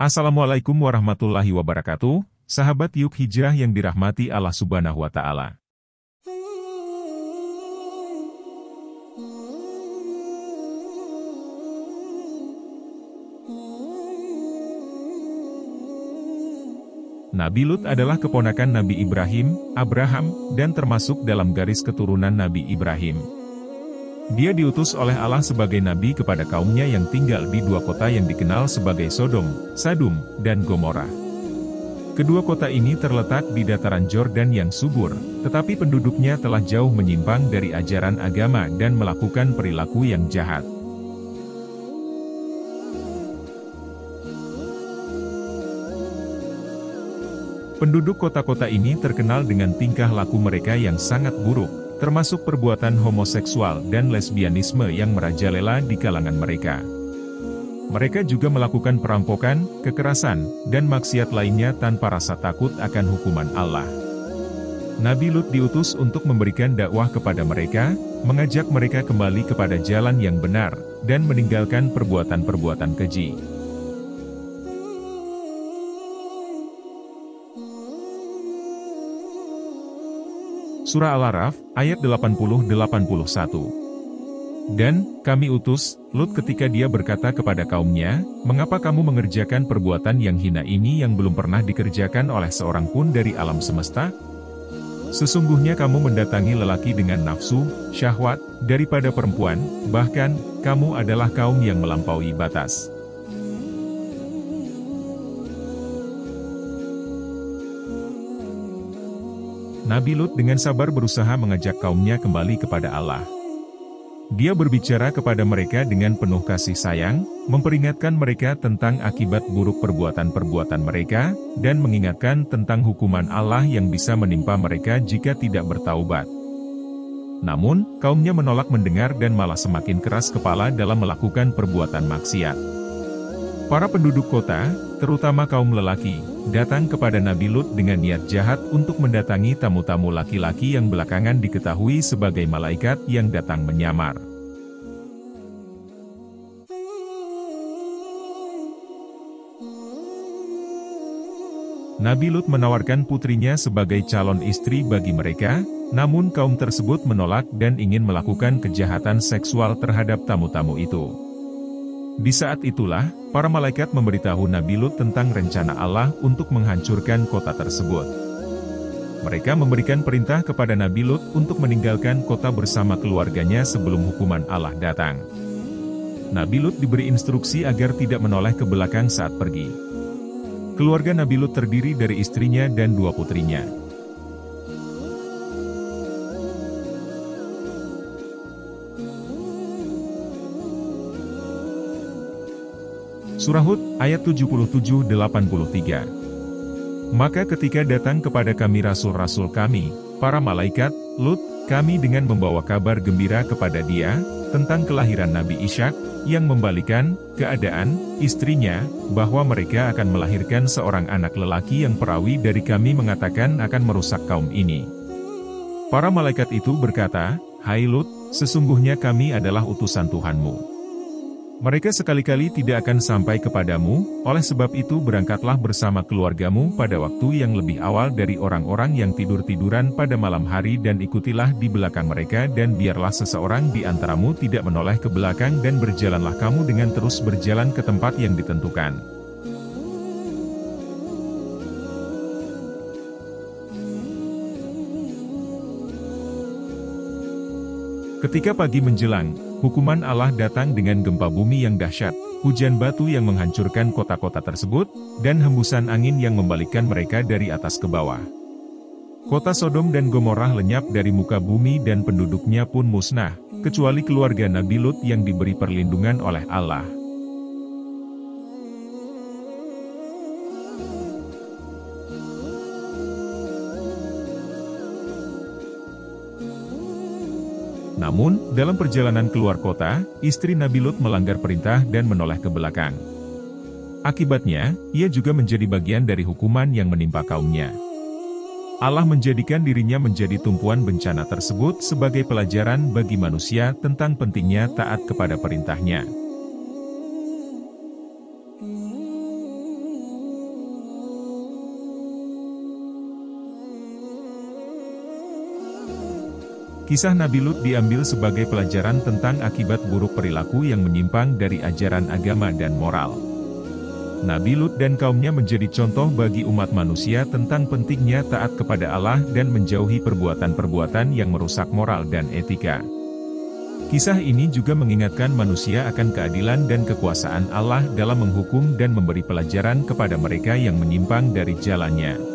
Assalamualaikum warahmatullahi wabarakatuh, sahabat Yuk Hijrah yang dirahmati Allah Subhanahu wa Ta'ala. Nabi Lut adalah keponakan Nabi Ibrahim, Abraham, dan termasuk dalam garis keturunan Nabi Ibrahim. Dia diutus oleh Allah sebagai nabi kepada kaumnya yang tinggal di dua kota yang dikenal sebagai Sodom, Sadum, dan Gomora. Kedua kota ini terletak di dataran Yordan yang subur, tetapi penduduknya telah jauh menyimpang dari ajaran agama dan melakukan perilaku yang jahat. Penduduk kota-kota ini terkenal dengan tingkah laku mereka yang sangat buruk, termasuk perbuatan homoseksual dan lesbianisme yang merajalela di kalangan mereka. Mereka juga melakukan perampokan, kekerasan, dan maksiat lainnya tanpa rasa takut akan hukuman Allah. Nabi Lut diutus untuk memberikan dakwah kepada mereka, mengajak mereka kembali kepada jalan yang benar, dan meninggalkan perbuatan-perbuatan keji. Surah Al-A'raf, ayat 80-81. Dan, kami utus, Lut ketika dia berkata kepada kaumnya, "Mengapa kamu mengerjakan perbuatan yang hina ini yang belum pernah dikerjakan oleh seorang pun dari alam semesta? Sesungguhnya kamu mendatangi lelaki dengan nafsu, syahwat, daripada perempuan, bahkan, kamu adalah kaum yang melampaui batas." Nabi Lut dengan sabar berusaha mengajak kaumnya kembali kepada Allah. Dia berbicara kepada mereka dengan penuh kasih sayang, memperingatkan mereka tentang akibat buruk perbuatan-perbuatan mereka, dan mengingatkan tentang hukuman Allah yang bisa menimpa mereka jika tidak bertaubat. Namun, kaumnya menolak mendengar dan malah semakin keras kepala dalam melakukan perbuatan maksiat. Para penduduk kota, terutama kaum lelaki, datang kepada Nabi Lut dengan niat jahat untuk mendatangi tamu-tamu laki-laki yang belakangan diketahui sebagai malaikat yang datang menyamar. Nabi Lut menawarkan putrinya sebagai calon istri bagi mereka, namun kaum tersebut menolak dan ingin melakukan kejahatan seksual terhadap tamu-tamu itu. Di saat itulah, para malaikat memberitahu Nabi Lut tentang rencana Allah untuk menghancurkan kota tersebut. Mereka memberikan perintah kepada Nabi Lut untuk meninggalkan kota bersama keluarganya sebelum hukuman Allah datang. Nabi Lut diberi instruksi agar tidak menoleh ke belakang saat pergi. Keluarga Nabi Lut terdiri dari istrinya dan dua putrinya. Surah Hud, ayat 77-83. Maka ketika datang kepada kami rasul-rasul kami, para malaikat, Lut, kami dengan membawa kabar gembira kepada dia, tentang kelahiran Nabi Ishak, yang membalikan keadaan istrinya, bahwa mereka akan melahirkan seorang anak lelaki yang perawi dari kami mengatakan akan merusak kaum ini. Para malaikat itu berkata, "Hai Lut, sesungguhnya kami adalah utusan Tuhanmu. Mereka sekali-kali tidak akan sampai kepadamu, oleh sebab itu berangkatlah bersama keluargamu pada waktu yang lebih awal dari orang-orang yang tidur-tiduran pada malam hari dan ikutilah di belakang mereka dan biarlah seseorang di antaramu tidak menoleh ke belakang dan berjalanlah kamu dengan terus berjalan ke tempat yang ditentukan." Ketika pagi menjelang, hukuman Allah datang dengan gempa bumi yang dahsyat, hujan batu yang menghancurkan kota-kota tersebut, dan hembusan angin yang membalikkan mereka dari atas ke bawah. Kota Sodom dan Gomorrah lenyap dari muka bumi dan penduduknya pun musnah, kecuali keluarga Nabi Lut yang diberi perlindungan oleh Allah. Namun, dalam perjalanan keluar kota, istri Nabi Lut melanggar perintah dan menoleh ke belakang. Akibatnya, ia juga menjadi bagian dari hukuman yang menimpa kaumnya. Allah menjadikan dirinya menjadi tumpuan bencana tersebut sebagai pelajaran bagi manusia tentang pentingnya taat kepada perintahnya. Kisah Nabi Lut diambil sebagai pelajaran tentang akibat buruk perilaku yang menyimpang dari ajaran agama dan moral. Nabi Lut dan kaumnya menjadi contoh bagi umat manusia tentang pentingnya taat kepada Allah dan menjauhi perbuatan-perbuatan yang merusak moral dan etika. Kisah ini juga mengingatkan manusia akan keadilan dan kekuasaan Allah dalam menghukum dan memberi pelajaran kepada mereka yang menyimpang dari jalannya.